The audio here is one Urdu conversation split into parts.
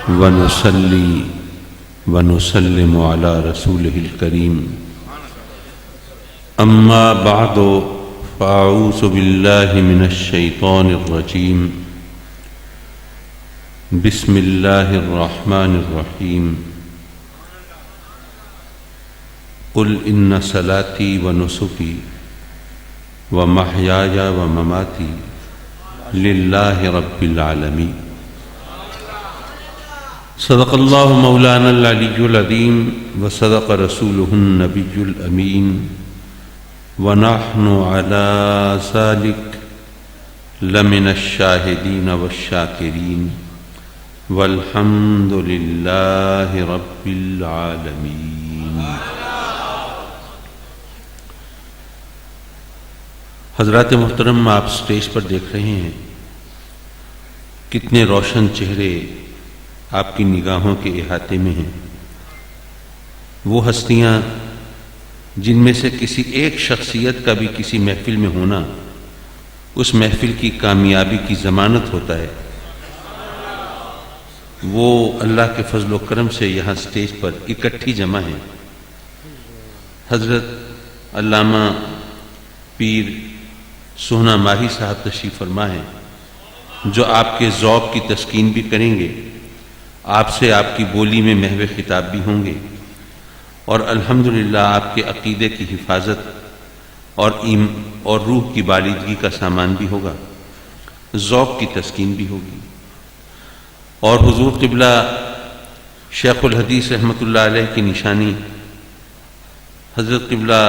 ونصلي ونسلم على رسوله الكريم أما بعد فأعوذ بالله من الشيطان الرجيم بسم الله الرحمن الرحيم قل إن صلاتي ونسكي ومحياي ومماتي لله رب العالمين صدق الله مولانا العلي العظيم وصدق رسوله النبي الأمين ونحن على ذلك لمن الشاهدين والشاكرين والحمد لله رب العالمين۔ حضرات محترم، آپ سٹیج پر دیکھ رہے ہیں کتنے روشن چہرے آپ کی نگاہوں کے احاطے میں ہیں۔ وہ ہستیاں جن میں سے کسی ایک شخصیت کا بھی کسی محفل میں ہونا اس محفل کی کامیابی کی ضمانت ہوتا ہے، وہ اللہ کے فضل و کرم سے یہاں سٹیج پر اکٹھی جمع ہیں۔ حضرت علامہ پیر سوہنا ماہی صاحب تشریف فرما ہیں، جو آپ کے ذوق کی تسکین بھی کریں گے، آپ سے آپ کی بولی میں محو خطاب بھی ہوں گے، اور الحمدللہ آپ کے عقیدے کی حفاظت اور روح کی بالیدگی کا سامان بھی ہوگا، ذوق کی تسکین بھی ہوگی۔ اور حضور قبلہ شیخ الحدیث رحمۃ اللہ علیہ کی نشانی حضرت قبلہ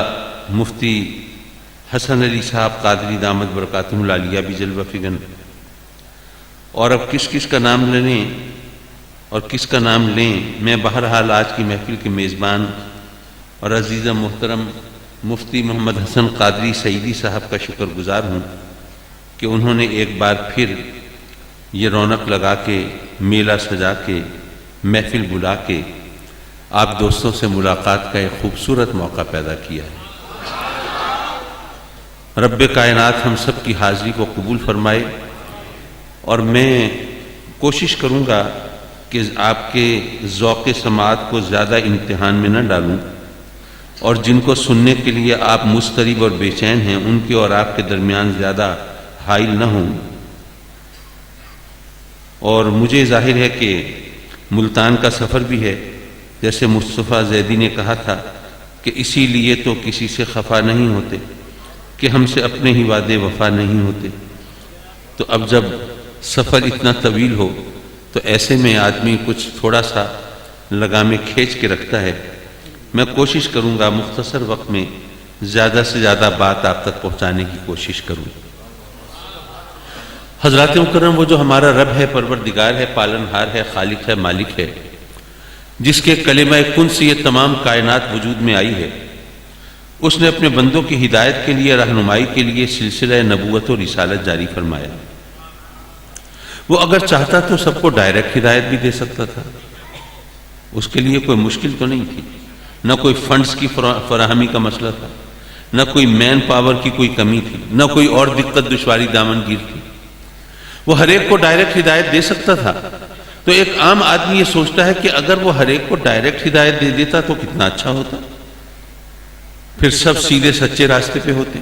مفتی حسن علی صاحب قادری دامت برکاتہم العالیہ بھی جلوہ فگن، اور اب کس کس کا نام لیں اور کس کا نام لیں، میں بہرحال آج کی محفل کے میزبان اور عزیز محترم مفتی محمد حسن قادری سعیدی صاحب کا شکر گزار ہوں کہ انہوں نے ایک بار پھر یہ رونق لگا کے، میلہ سجا کے، محفل بلا کے آپ دوستوں سے ملاقات کا ایک خوبصورت موقع پیدا کیا ہے۔ رب کائنات ہم سب کی حاضری کو قبول فرمائے، اور میں کوشش کروں گا کہ آپ کے ذوق سماعت کو زیادہ امتحان میں نہ ڈالوں، اور جن کو سننے کے لیے آپ مضطرب اور بے چین ہیں ان کے اور آپ کے درمیان زیادہ حائل نہ ہوں۔ اور مجھے ظاہر ہے کہ ملتان کا سفر بھی ہے، جیسے مصطفیٰ زیدی نے کہا تھا کہ اسی لیے تو کسی سے خفا نہیں ہوتے کہ ہم سے اپنے ہی وعدے وفا نہیں ہوتے۔ تو اب جب سفر اتنا طویل ہو تو ایسے میں آدمی کچھ تھوڑا سا لگامیں کھینچ کے رکھتا ہے۔ میں کوشش کروں گا مختصر وقت میں زیادہ سے زیادہ بات آپ تک پہنچانے کی کوشش کروں۔ حضرات مکرم، وہ جو ہمارا رب ہے، پروردگار ہے، پالنہار ہے، خالق ہے، مالک ہے، جس کے کلمہ کن سے یہ تمام کائنات وجود میں آئی ہے، اس نے اپنے بندوں کی ہدایت کے لیے، رہنمائی کے لیے سلسلہ نبوت و رسالت جاری فرمایا۔ وہ اگر چاہتا تو سب کو ڈائریکٹ ہدایت بھی دے سکتا تھا، اس کے لیے کوئی مشکل تو نہیں تھی، نہ کوئی فنڈز کی فراہمی کا مسئلہ تھا، نہ کوئی مین پاور کی کوئی کمی تھی، نہ کوئی اور دقت دشواری دامن گیر تھی۔ وہ ہر ایک کو ڈائریکٹ ہدایت دے سکتا تھا۔ تو ایک عام آدمی یہ سوچتا ہے کہ اگر وہ ہر ایک کو ڈائریکٹ ہدایت دے دیتا تو کتنا اچھا ہوتا، پھر سب سیدھے سچے راستے پہ ہوتے،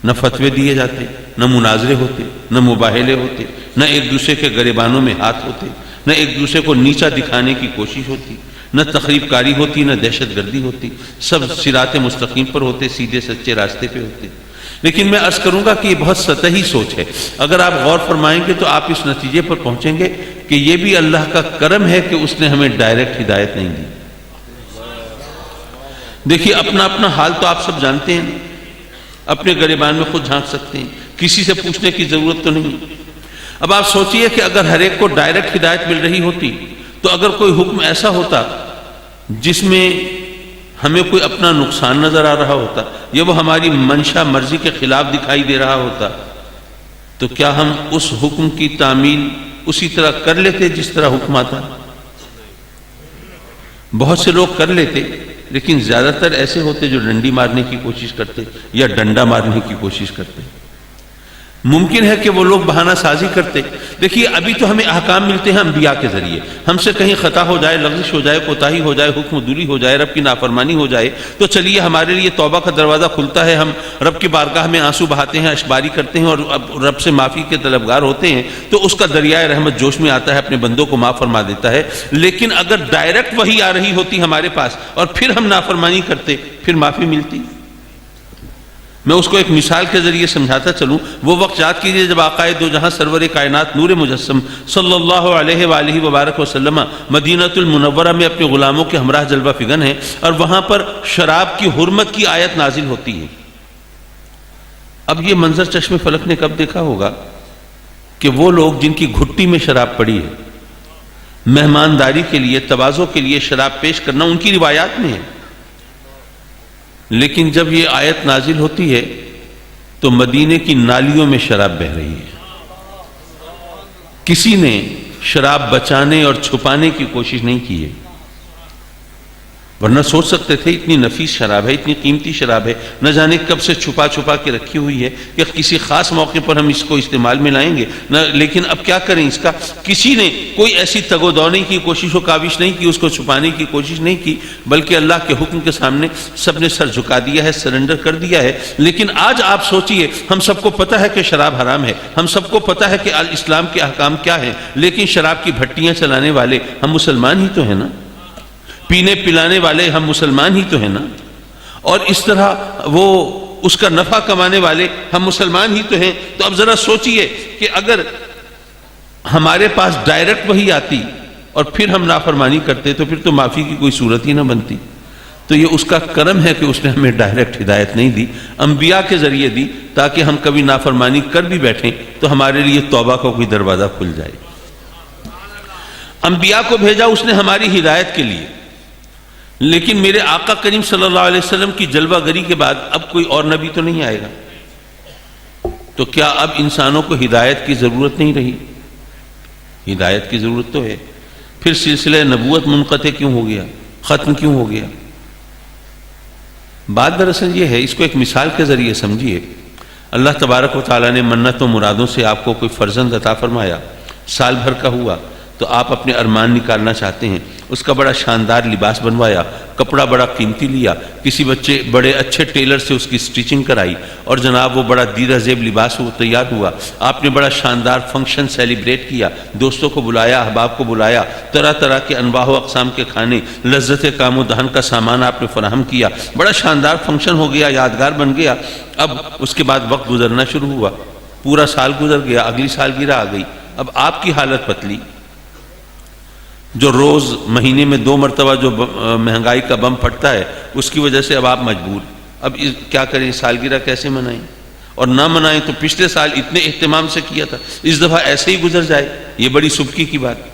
نہ فتوے دیے جاتے، نہ مناظرے ہوتے، نہ مباہلے ہوتے، نہ ایک دوسرے کے گریبانوں میں ہاتھ ہوتے، نہ ایک دوسرے کو نیچا دکھانے کی کوشش ہوتی، نہ تخریب کاری ہوتی، نہ دہشت گردی ہوتی، سب صراط مستقیم پر ہوتے، سیدھے سچے راستے پہ ہوتے۔ لیکن میں عرض کروں گا کہ یہ بہت سطحی سوچ ہے۔ اگر آپ غور فرمائیں گے تو آپ اس نتیجے پر پہنچیں گے کہ یہ بھی اللہ کا کرم ہے کہ اس نے ہمیں ڈائریکٹ ہدایت نہیں دی۔ دیکھیے، اپنا اپنا حال تو آپ سب جانتے ہیں، اپنے گریبان میں خود جھانک سکتے ہیں، کسی سے پوچھنے کی ضرورت تو نہیں۔ اب آپ سوچئے کہ اگر ہر ایک کو ڈائریکٹ ہدایت مل رہی ہوتی تو اگر کوئی حکم ایسا ہوتا جس میں ہمیں کوئی اپنا نقصان نظر آ رہا ہوتا یا وہ ہماری منشا مرضی کے خلاف دکھائی دے رہا ہوتا، تو کیا ہم اس حکم کی تعمیل اسی طرح کر لیتے جس طرح حکم آتا؟ بہت سے لوگ کر لیتے، لیکن زیادہ تر ایسے ہوتے جو ڈنڈی مارنے کی کوشش کرتے یا ڈنڈا مارنے کی کوشش کرتے۔ ممکن ہے کہ وہ لوگ بہانہ سازی کرتے. دیکھیے ابھی تو ہمیں احکام ملتے ہیں انبیاء کے ذریعے. ہم سے کہیں خطا ہو جائے، لغزش ہو جائے، کوتاہی ہو جائے، حکم دوری ہو جائے، رب کی نافرمانی ہو جائے، تو چلیے ہمارے لیے توبہ کا دروازہ کھلتا ہے. ہم رب کی بارگاہ میں آنسو بہاتے ہیں، اشباری کرتے ہیں اور اب رب سے معافی کے طلبگار ہوتے ہیں، تو اس کا دریائے رحمت جوش میں آتا ہے، اپنے بندوں کو معاف فرما دیتا ہے. لیکن اگر ڈائریکٹ وحی آ رہی ہوتی ہمارے پاس اور پھر ہم نافرمانی کرتے، پھر معافی ملتی؟ میں اس کو ایک مثال کے ذریعے سمجھاتا چلوں. وہ وقت یاد کیجئے جب آقائے دو جہاں سرور کائنات نور مجسم صلی اللہ علیہ وآلہ وبارک وسلم مدینۃ المنورہ میں اپنے غلاموں کے ہمراہ جلوہ فگن ہیں، اور وہاں پر شراب کی حرمت کی آیت نازل ہوتی ہے. اب یہ منظر چشم فلک نے کب دیکھا ہوگا کہ وہ لوگ جن کی گھٹی میں شراب پڑی ہے، مہمانداری کے لیے، تواضع کے لیے شراب پیش کرنا ان کی روایات میں ہے. لیکن جب یہ آیت نازل ہوتی ہے تو مدینے کی نالیوں میں شراب بہہ رہی ہے. کسی نے شراب بچانے اور چھپانے کی کوشش نہیں کی ہے، ورنہ سوچ سکتے تھے اتنی نفیس شراب ہے، اتنی قیمتی شراب ہے، نہ جانے کب سے چھپا چھپا کے رکھی ہوئی ہے کہ کسی خاص موقع پر ہم اس کو استعمال میں لائیں گے نہ. لیکن اب کیا کریں اس کا؟ کسی نے کوئی ایسی تگ و دو نہیں کی، کوشش و کاوش نہیں کی، اس کو چھپانے کی کوشش نہیں کی، بلکہ اللہ کے حکم کے سامنے سب نے سر جھکا دیا ہے، سرنڈر کر دیا ہے. لیکن آج آپ سوچئے، ہم سب کو پتہ ہے کہ شراب حرام ہے، ہم سب کو پتہ ہے کہ اسلام کے احکام کیا ہیں، لیکن شراب کی بھٹیاں چلانے والے ہم مسلمان ہی تو ہیں نا، پینے پلانے والے ہم مسلمان ہی تو ہیں نا، اور اس طرح وہ اس کا نفع کمانے والے ہم مسلمان ہی تو ہیں. تو اب ذرا سوچئے کہ اگر ہمارے پاس ڈائریکٹ وحی آتی اور پھر ہم نافرمانی کرتے تو پھر تو معافی کی کوئی صورت ہی نہ بنتی. تو یہ اس کا کرم ہے کہ اس نے ہمیں ڈائریکٹ ہدایت نہیں دی، انبیاء کے ذریعے دی، تاکہ ہم کبھی نافرمانی کر بھی بیٹھیں تو ہمارے لیے توبہ کا کوئی دروازہ کھل جائے. انبیاء کو بھیجا اس نے ہماری ہدایت کے لیے، لیکن میرے آقا کریم صلی اللہ علیہ وسلم کی جلوہ گری کے بعد اب کوئی اور نبی تو نہیں آئے گا. تو کیا اب انسانوں کو ہدایت کی ضرورت نہیں رہی؟ ہدایت کی ضرورت تو ہے. پھر سلسلہ نبوت منقطع کیوں ہو گیا، ختم کیوں ہو گیا؟ بات دراصل یہ ہے، اس کو ایک مثال کے ذریعے سمجھیے. اللہ تبارک و تعالیٰ نے منت و مرادوں سے آپ کو کوئی فرزند عطا فرمایا، سال بھر کا ہوا تو آپ اپنے ارمان نکالنا چاہتے ہیں، اس کا بڑا شاندار لباس بنوایا، کپڑا بڑا قیمتی لیا، کسی بڑے اچھے ٹیلر سے اس کی سٹیچنگ کرائی، اور جناب وہ بڑا دیرہ زیب لباس تیار ہوا. آپ نے بڑا شاندار فنکشن سیلیبریٹ کیا، دوستوں کو بلایا، احباب کو بلایا، طرح طرح کے انواع و اقسام کے کھانے، لذت کام و دہن کا سامان آپ نے فراہم کیا، بڑا شاندار فنکشن ہو گیا، یادگار بن گیا. اب اس کے بعد وقت گزرنا شروع ہوا، پورا سال گزر گیا، اگلی سالگرہ آ گئی. اب آپ کی حالت پتلی، جو روز مہینے میں 2 مرتبہ جو مہنگائی کا بم پھٹتا ہے اس کی وجہ سے اب آپ مجبور. اب کیا کریں، سالگرہ کیسے منائیں؟ اور نہ منائیں تو پچھلے سال اتنے اہتمام سے کیا تھا، اس دفعہ ایسے ہی گزر جائے، یہ بڑی سبکی کی بات.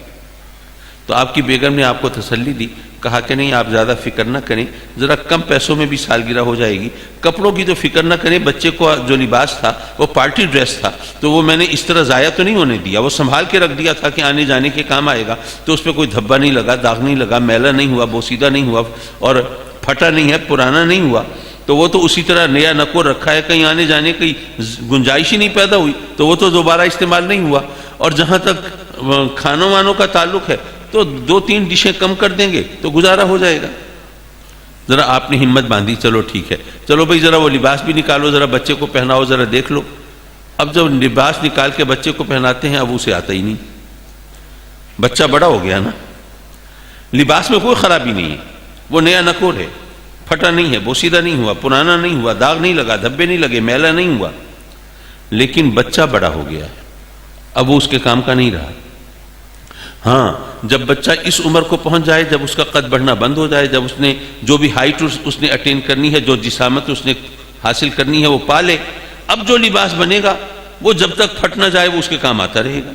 تو آپ کی بیگم نے آپ کو تسلی دی، کہا کہ نہیں آپ زیادہ فکر نہ کریں، ذرا کم پیسوں میں بھی سالگرہ ہو جائے گی. کپڑوں کی تو فکر نہ کریں، بچے کو جو لباس تھا وہ پارٹی ڈریس تھا، تو وہ میں نے اس طرح ضائع تو نہیں ہونے دیا، وہ سنبھال کے رکھ دیا تھا کہ آنے جانے کے کام آئے گا. تو اس پہ کوئی دھبا نہیں لگا، داغ نہیں لگا، میلا نہیں ہوا، بوسیدہ نہیں ہوا، اور پھٹا نہیں ہے، پرانا نہیں ہوا. تو وہ تو اسی طرح نیا نکو رکھا ہے، کہیں آنے جانے کی گنجائش ہی نہیں پیدا ہوئی، تو وہ تو دوبارہ استعمال نہیں ہوا. اور جہاں تک کھانوں وانوں کا تعلق ہے تو 2-3 ڈشیں کم کر دیں گے تو گزارا ہو جائے گا. ذرا آپ نے ہمت باندھی، چلو ٹھیک ہے، چلو بھائی ذرا وہ لباس بھی نکالو، ذرا بچے کو پہناؤ، ذرا دیکھ لو. اب جب لباس نکال کے بچے کو پہناتے ہیں اب اسے آتا ہی نہیں، بچہ بڑا ہو گیا نا. لباس میں کوئی خرابی نہیں ہے، وہ نیا نکور ہے، پھٹا نہیں ہے، بوسیدہ نہیں ہوا، پرانا نہیں ہوا، داغ نہیں لگا، دھبے نہیں لگے، میلا نہیں ہوا. لیکن بچہ بڑا ہو گیا ہے، اب وہ اس کے کام کا نہیں رہا. ہاں جب بچہ اس عمر کو پہنچ جائے، جب اس کا قد بڑھنا بند ہو جائے، جب اس نے جو بھی ہائٹ اس نے اٹین کرنی ہے، جو جسامت اس نے حاصل کرنی ہے وہ پا لے، اب جو لباس بنے گا وہ جب تک پھٹ نہ جائے وہ اس کے کام آتا رہے گا.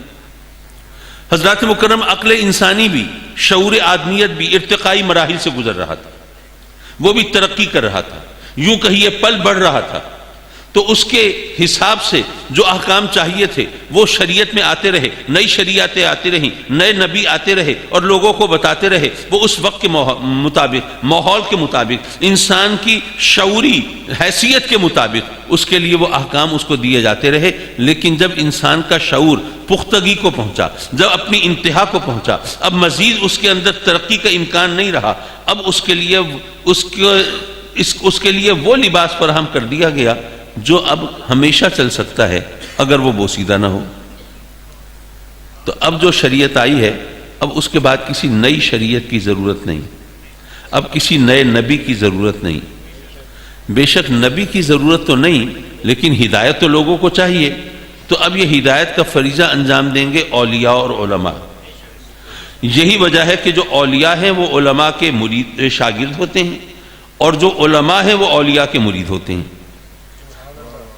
حضرات مکرم، عقل انسانی بھی، شعور آدمیت بھی ارتقائی مراحل سے گزر رہا تھا، وہ بھی ترقی کر رہا تھا، یوں کہیے پل بڑھ رہا تھا. تو اس کے حساب سے جو احکام چاہیے تھے وہ شریعت میں آتے رہے، نئی شریعتیں آتی رہیں، نئے نبی آتے رہے اور لوگوں کو بتاتے رہے، وہ اس وقت کے مطابق، ماحول کے مطابق، انسان کی شعوری حیثیت کے مطابق اس کے لیے وہ احکام اس کو دیے جاتے رہے۔ لیکن جب انسان کا شعور پختگی کو پہنچا، جب اپنی انتہا کو پہنچا، اب مزید اس کے اندر ترقی کا امکان نہیں رہا، اب اس کے لیے وہ لباس فراہم کر دیا گیا جو اب ہمیشہ چل سکتا ہے اگر وہ بوسیدہ نہ ہو۔ تو اب جو شریعت آئی ہے، اب اس کے بعد کسی نئی شریعت کی ضرورت نہیں، اب کسی نئے نبی کی ضرورت نہیں۔ بے شک نبی کی ضرورت تو نہیں، لیکن ہدایت تو لوگوں کو چاہیے، تو اب یہ ہدایت کا فریضہ انجام دیں گے اولیاء اور علماء۔ یہی وجہ ہے کہ جو اولیاء ہیں وہ علماء کے شاگرد ہوتے ہیں، اور جو علماء ہیں وہ اولیاء کے مرید ہوتے ہیں۔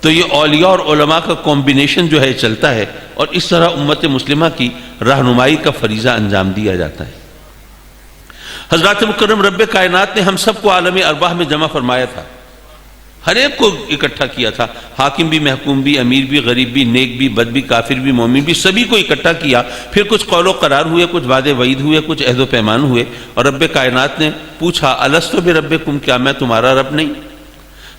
تو یہ اولیاء اور علماء کا کمبینیشن جو ہے چلتا ہے، اور اس طرح امت مسلمہ کی رہنمائی کا فریضہ انجام دیا جاتا ہے۔ حضرات مکرم رب کائنات نے ہم سب کو عالم ارواح میں جمع فرمایا تھا، ہر ایک کو اکٹھا کیا تھا، حاکم بھی، محکوم بھی، امیر بھی، غریب بھی، نیک بھی، بد بھی، کافر بھی، مومن بھی، سبھی کو اکٹھا کیا۔ پھر کچھ قول و قرار ہوئے، کچھ وعدے وعید ہوئے، کچھ عہد و پیمان ہوئے، اور رب کائنات نے پوچھا الستو بربکم، کیا میں تمہارا رب نہیں؟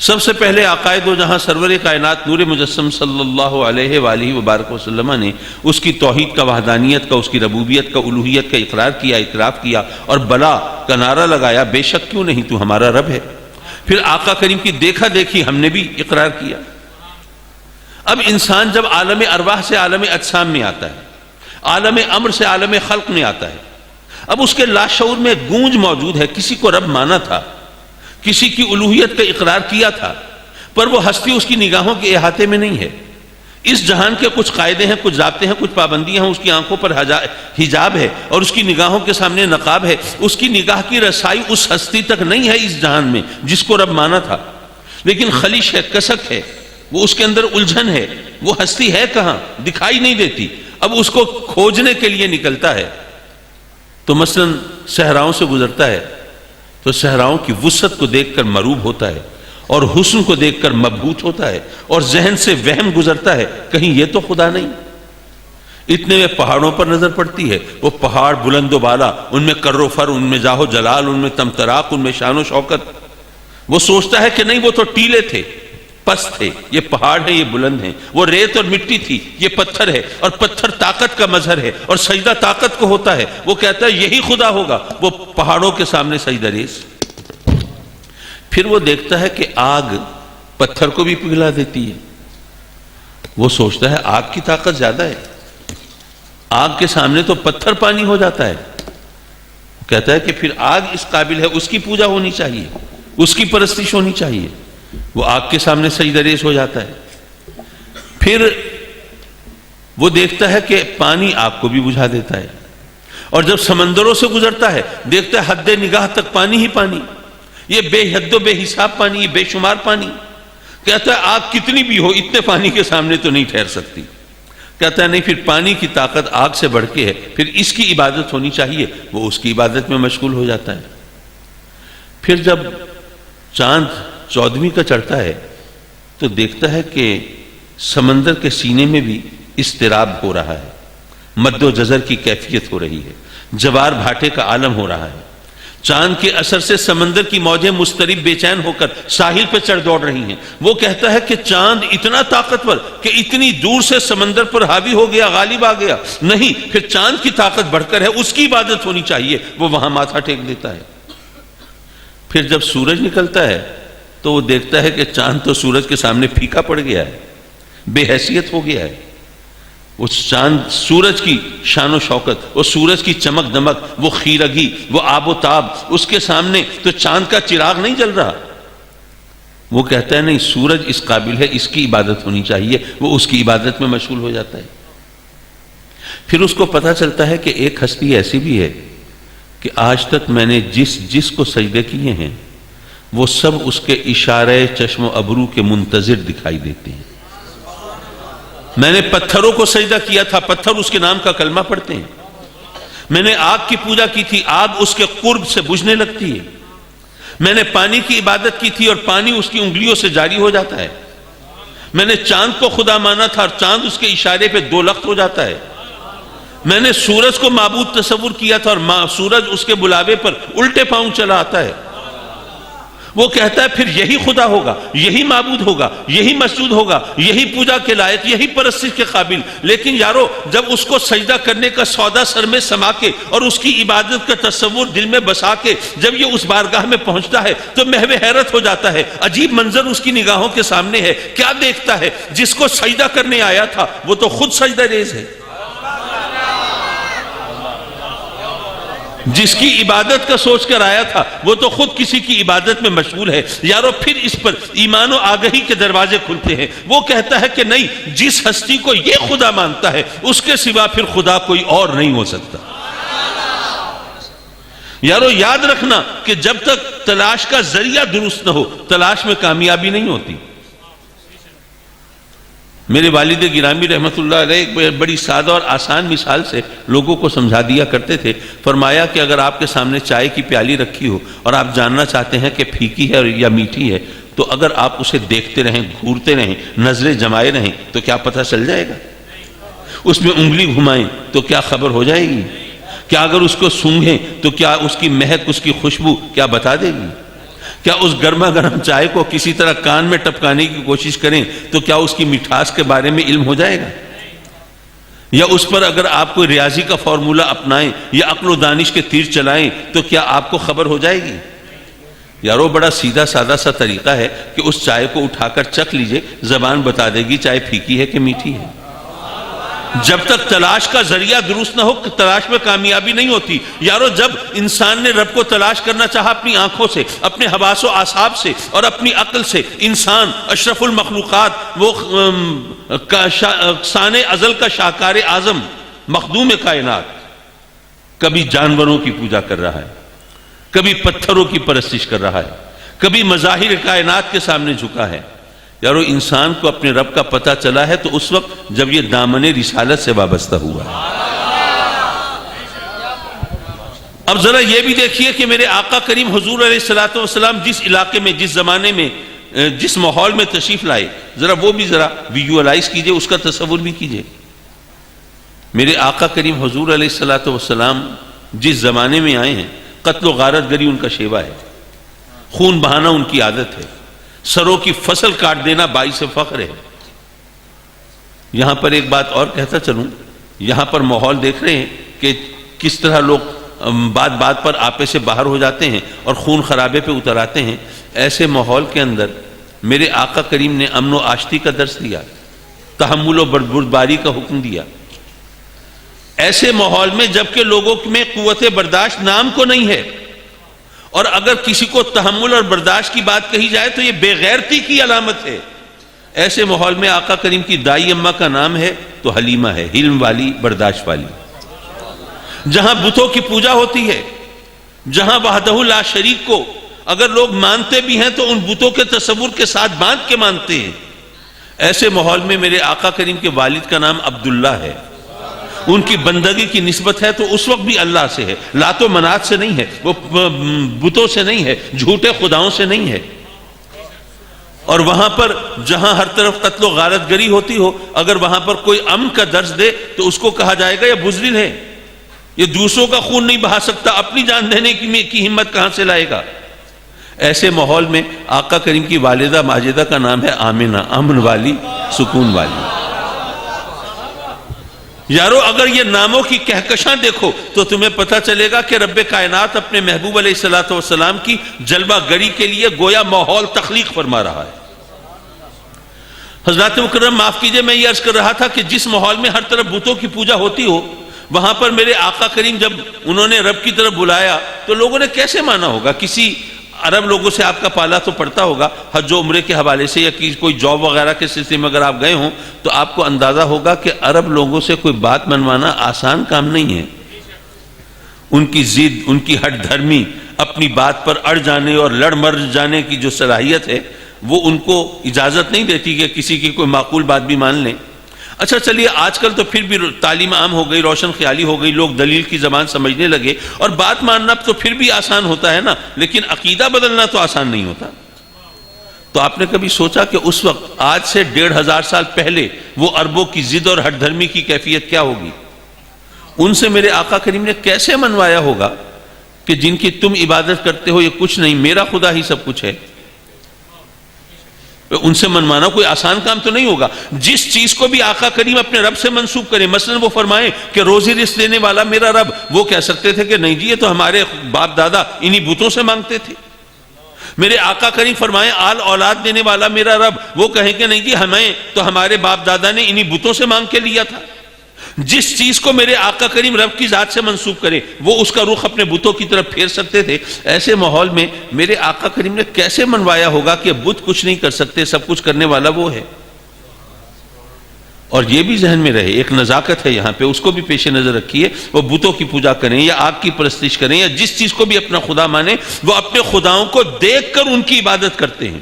سب سے پہلے آقائے دو جہاں سرور کائنات نور مجسم صلی اللہ علیہ وآلہ وبارک وسلم نے اس کی توحید کا، وحدانیت کا، اس کی ربوبیت کا، الوہیت کا اقرار کیا، اعتراف کیا، اور بلا کا نعرہ لگایا، بے شک کیوں نہیں، تو ہمارا رب ہے۔ پھر آقا کریم کی دیکھا دیکھی ہم نے بھی اقرار کیا۔ اب انسان جب عالم ارواح سے عالم اجسام میں آتا ہے، عالم امر سے عالم خلق میں آتا ہے، اب اس کے لاشعور میں گونج موجود ہے، کسی کو رب مانا تھا، کسی کی الوہیت کا اقرار کیا تھا، پر وہ ہستی اس کی نگاہوں کے احاطے میں نہیں ہے۔ اس جہان کے کچھ قاعدے ہیں، کچھ ضابطے ہیں، کچھ پابندیاں ہیں، اس کی آنکھوں پر حجاب ہے اور اس کی نگاہوں کے سامنے نقاب ہے، اس کی نگاہ کی رسائی اس ہستی تک نہیں ہے اس جہان میں جس کو رب مانا تھا۔ لیکن خلش ہے، کسک ہے، وہ اس کے اندر الجھن ہے، وہ ہستی ہے کہاں، دکھائی نہیں دیتی، اب اس کو کھوجنے کے لیے نکلتا ہے۔ تو مثلا صحراؤں سے گزرتا ہے تو صحراؤں کی وسعت کو دیکھ کر مروب ہوتا ہے، اور حسن کو دیکھ کر مبہوت ہوتا ہے، اور ذہن سے وہم گزرتا ہے کہیں یہ تو خدا نہیں۔ اتنے میں پہاڑوں پر نظر پڑتی ہے، وہ پہاڑ بلند و بالا، ان میں کر و فر، ان میں جاہ و جلال، ان میں تمطراق، ان میں شان و شوکت۔ وہ سوچتا ہے کہ نہیں وہ تو ٹیلے تھے، پست تھے، یہ پہاڑ ہیں، یہ بلند ہیں، وہ ریت اور مٹی تھی، یہ پتھر ہے، اور پتھر طاقت کا مظہر ہے، اور سجدہ طاقت کو ہوتا ہے۔ وہ کہتا ہے یہی خدا ہوگا، وہ پہاڑوں کے سامنے سجدہ ریز۔ پھر وہ دیکھتا ہے کہ آگ پتھر کو بھی پگھلا دیتی ہے، وہ سوچتا ہے آگ کی طاقت زیادہ ہے، آگ کے سامنے تو پتھر پانی ہو جاتا ہے۔ کہتا ہے کہ پھر آگ اس قابل ہے، اس کی پوجا ہونی چاہیے، اس کی پرستش ہونی چاہیے، وہ آگ کے سامنے سجدہ ریز ہو جاتا ہے۔ پھر وہ دیکھتا ہے کہ پانی آگ کو بھی بجھا دیتا ہے، اور جب سمندروں سے گزرتا ہے دیکھتا ہے حد نگاہ تک پانی ہی پانی، یہ بے حد و بے حساب پانی، یہ بے شمار پانی۔ کہتا ہے آگ کتنی بھی ہو اتنے پانی کے سامنے تو نہیں ٹھہر سکتی۔ کہتا ہے نہیں، پھر پانی کی طاقت آگ سے بڑھ کے ہے، پھر اس کی عبادت ہونی چاہیے، وہ اس کی عبادت میں مشغول ہو جاتا ہے۔ پھر جب چاند 14ویں کا چڑھتا ہے تو دیکھتا ہے کہ سمندر کے سینے میں بھی اضطراب ہو رہا ہے، مد و جزر کی کیفیت ہو رہی ہے، جوار بھاٹے کا عالم ہو رہا ہے۔ چاند کے اثر سے سمندر کی موجیں مضطرب بے چین ہو کر ساحل پہ چڑھ دوڑ رہی ہیں۔ وہ کہتا ہے کہ چاند اتنا طاقتور کہ اتنی دور سے سمندر پر حاوی ہو گیا، غالب آ گیا، نہیں، پھر چاند کی طاقت بڑھ کر ہے، اس کی عبادت ہونی چاہیے، وہ وہاں ماتھا ٹیک دیتا ہے۔ پھر جب سورج نکلتا ہے تو وہ دیکھتا ہے کہ چاند تو سورج کے سامنے پھیکا پڑ گیا ہے، بے حیثیت ہو گیا ہے۔ وہ چاند، سورج کی شان و شوکت، وہ سورج کی چمک دمک، وہ خیرگی، وہ آب و تاب، اس کے سامنے تو چاند کا چراغ نہیں جل رہا۔ وہ کہتا ہے نہیں، سورج اس قابل ہے، اس کی عبادت ہونی چاہیے، وہ اس کی عبادت میں مشغول ہو جاتا ہے۔ پھر اس کو پتہ چلتا ہے کہ ایک ہستی ایسی بھی ہے کہ آج تک میں نے جس کو سجدے کیے ہیں وہ سب اس کے اشارے چشم و ابرو کے منتظر دکھائی دیتے ہیں۔ میں نے پتھروں کو سجدہ کیا تھا، پتھر اس کے نام کا کلمہ پڑھتے ہیں۔ میں نے آگ کی پوجا کی تھی، آگ اس کے قرب سے بجھنے لگتی ہے۔ میں نے پانی کی عبادت کی تھی اور پانی اس کی انگلیوں سے جاری ہو جاتا ہے۔ میں نے چاند کو خدا مانا تھا اور چاند اس کے اشارے پہ 2 لخت ہو جاتا ہے. میں نے سورج کو معبود تصور کیا تھا اور سورج اس کے بلاوے پر الٹے پاؤں چلا آتا ہے. وہ کہتا ہے پھر یہی خدا ہوگا, یہی معبود ہوگا, یہی مسجود ہوگا, یہی پوجا کے لائق, یہی پرستش کے قابل. لیکن یارو جب اس کو سجدہ کرنے کا سودا سر میں سما کے اور اس کی عبادت کا تصور دل میں بسا کے جب یہ اس بارگاہ میں پہنچتا ہے تو محو حیرت ہو جاتا ہے. عجیب منظر اس کی نگاہوں کے سامنے ہے. کیا دیکھتا ہے؟ جس کو سجدہ کرنے آیا تھا وہ تو خود سجدہ ریز ہے. جس کی عبادت کا سوچ کر آیا تھا وہ تو خود کسی کی عبادت میں مشغول ہے. یارو پھر اس پر ایمان و آگہی کے دروازے کھلتے ہیں. وہ کہتا ہے کہ نہیں, جس ہستی کو یہ خدا مانتا ہے اس کے سوا پھر خدا کوئی اور نہیں ہو سکتا. یارو یاد رکھنا کہ جب تک تلاش کا ذریعہ درست نہ ہو تلاش میں کامیابی نہیں ہوتی. میرے والد گرامی رحمت اللہ علیہ ایک بڑی سادہ اور آسان مثال سے لوگوں کو سمجھا دیا کرتے تھے. فرمایا کہ اگر آپ کے سامنے چائے کی پیالی رکھی ہو اور آپ جاننا چاہتے ہیں کہ پھیکی ہے یا میٹھی ہے, تو اگر آپ اسے دیکھتے رہیں, گھورتے رہیں, نظریں جمائے رہیں تو کیا پتہ چل جائے گا؟ اس میں انگلی گھمائیں تو کیا خبر ہو جائے گی؟ کیا اگر اس کو سونگھیں تو کیا اس کی مہک, اس کی خوشبو کیا بتا دے گی؟ کیا اس گرما گرم چائے کو کسی طرح کان میں ٹپکانے کی کوشش کریں تو کیا اس کی مٹھاس کے بارے میں علم ہو جائے گا؟ یا اس پر اگر آپ کوئی ریاضی کا فارمولہ اپنائیں یا عقل و دانش کے تیر چلائیں تو کیا آپ کو خبر ہو جائے گی؟ یارو بڑا سیدھا سادہ سا طریقہ ہے کہ اس چائے کو اٹھا کر چکھ لیجئے, زبان بتا دے گی چائے پھیکی ہے کہ میٹھی ہے. جب تک تلاش کا ذریعہ درست نہ ہو تلاش میں کامیابی نہیں ہوتی. یارو جب انسان نے رب کو تلاش کرنا چاہا اپنی آنکھوں سے, اپنے حواس و اعصاب سے اور اپنی عقل سے, انسان اشرف المخلوقات, وہ ثانِ ازل کا شاہکار اعظم, مخدوم کائنات, کبھی جانوروں کی پوجا کر رہا ہے, کبھی پتھروں کی پرستش کر رہا ہے, کبھی مظاہر کائنات کے سامنے جھکا ہے. یارو انسان کو اپنے رب کا پتہ چلا ہے تو اس وقت جب یہ دامن رسالت سے وابستہ ہوا. اب ذرا یہ بھی دیکھیے کہ میرے آقا کریم حضور علیہ الصلوۃ والسلام جس علاقے میں, جس زمانے میں, جس ماحول میں تشریف لائے, ذرا وہ بھی ذرا ویژوالائز کیجئے, اس کا تصور بھی کیجئے. میرے آقا کریم حضور علیہ الصلوۃ والسلام جس زمانے میں آئے ہیں, قتل و غارت گری ان کا شیوا ہے, خون بہانا ان کی عادت ہے, سروں کی فصل کاٹ دینا باعث فخر ہے. یہاں پر ایک بات اور کہتا چلوں, یہاں پر ماحول دیکھ رہے ہیں کہ کس طرح لوگ بات بات پر آپے سے باہر ہو جاتے ہیں اور خون خرابے پہ اتر آتے ہیں. ایسے ماحول کے اندر میرے آقا کریم نے امن و آشتی کا درس دیا, تحمل و بردباری کا حکم دیا. ایسے ماحول میں جبکہ لوگوں میں قوت برداشت نام کو نہیں ہے, اور اگر کسی کو تحمل اور برداشت کی بات کہی جائے تو یہ بے غیرتی کی علامت ہے. ایسے ماحول میں آقا کریم کی دائی اماں کا نام ہے تو حلیمہ ہے, حلم والی, برداشت والی. جہاں بتوں کی پوجا ہوتی ہے, جہاں وحدہ لا شریک کو اگر لوگ مانتے بھی ہیں تو ان بتوں کے تصور کے ساتھ باندھ کے مانتے ہیں, ایسے ماحول میں میرے آقا کریم کے والد کا نام عبداللہ ہے. ان کی بندگی کی نسبت ہے تو اس وقت بھی اللہ سے ہے, لات و منات سے نہیں ہے, وہ بتوں سے نہیں ہے, جھوٹے خداؤں سے نہیں ہے. اور وہاں پر جہاں ہر طرف قتل و غارت گری ہوتی ہو, اگر وہاں پر کوئی امن کا درس دے تو اس کو کہا جائے گا یہ بزدل ہے, یہ دوسروں کا خون نہیں بہا سکتا, اپنی جان دینے کی ہمت کہاں سے لائے گا. ایسے ماحول میں آقا کریم کی والدہ ماجدہ کا نام ہے آمنہ, امن والی, سکون والی. یارو اگر یہ ناموں کی کہکشاں دیکھو تو تمہیں پتہ چلے گا کہ رب کائنات اپنے محبوب علیہ الصلوۃ والسلام کی جلوہ گری کے لیے گویا ماحول تخلیق فرما رہا ہے. حضرات مکرم معاف کیجئے, میں یہ عرض کر رہا تھا کہ جس ماحول میں ہر طرف بتوں کی پوجا ہوتی ہو, وہاں پر میرے آقا کریم جب انہوں نے رب کی طرف بلایا تو لوگوں نے کیسے مانا ہوگا؟ کسی عرب لوگوں سے آپ کا پالا تو پڑتا ہوگا, حج و عمرے کے حوالے سے یا کوئی جاب وغیرہ کے سلسلے میں اگر آپ گئے ہوں تو آپ کو اندازہ ہوگا کہ عرب لوگوں سے کوئی بات منوانا آسان کام نہیں ہے. ان کی ضد, ان کی ہٹ دھرمی, اپنی بات پر اڑ جانے اور لڑ مر جانے کی جو صلاحیت ہے وہ ان کو اجازت نہیں دیتی کہ کسی کی کوئی معقول بات بھی مان لیں. اچھا چلیے, آج کل تو پھر بھی تعلیم عام ہو گئی, روشن خیالی ہو گئی, لوگ دلیل کی زبان سمجھنے لگے اور بات ماننا تو پھر بھی آسان ہوتا ہے نا, لیکن عقیدہ بدلنا تو آسان نہیں ہوتا. تو آپ نے کبھی سوچا کہ اس وقت آج سے 1500 سال پہلے وہ عربوں کی ضد اور ہٹ دھرمی کی کیفیت کیا ہوگی؟ ان سے میرے آقا کریم نے کیسے منوایا ہوگا کہ جن کی تم عبادت کرتے ہو یہ کچھ نہیں، میرا خدا ہی سب کچھ ہے۔ ان سے منوانا کوئی آسان کام تو نہیں ہوگا۔ جس چیز کو بھی آقا کریم اپنے رب سے منسوب کریں، مثلا وہ فرمائیں کہ روزی رزق دینے والا میرا رب، وہ کہہ سکتے تھے کہ نہیں جی یہ تو ہمارے باپ دادا انہی بتوں سے مانگتے تھے۔ میرے آقا کریم فرمائیں آل اولاد دینے والا میرا رب، وہ کہیں کہ نہیں جی ہمیں تو ہمارے باپ دادا نے انہی بتوں سے مانگ کے لیا تھا۔ جس چیز کو میرے آقا کریم رب کی ذات سے منسوب کرے وہ اس کا رخ اپنے بتوں کی طرف پھیر سکتے تھے۔ ایسے ماحول میں میرے آقا کریم نے کیسے منوایا ہوگا کہ بت کچھ نہیں کر سکتے، سب کچھ کرنے والا وہ ہے۔ اور یہ بھی ذہن میں رہے، ایک نزاکت ہے یہاں پہ، اس کو بھی پیش نظر رکھیے۔ وہ بتوں کی پوجا کریں یا آگ کی پرستش کریں یا جس چیز کو بھی اپنا خدا مانیں، وہ اپنے خداؤں کو دیکھ کر ان کی عبادت کرتے ہیں،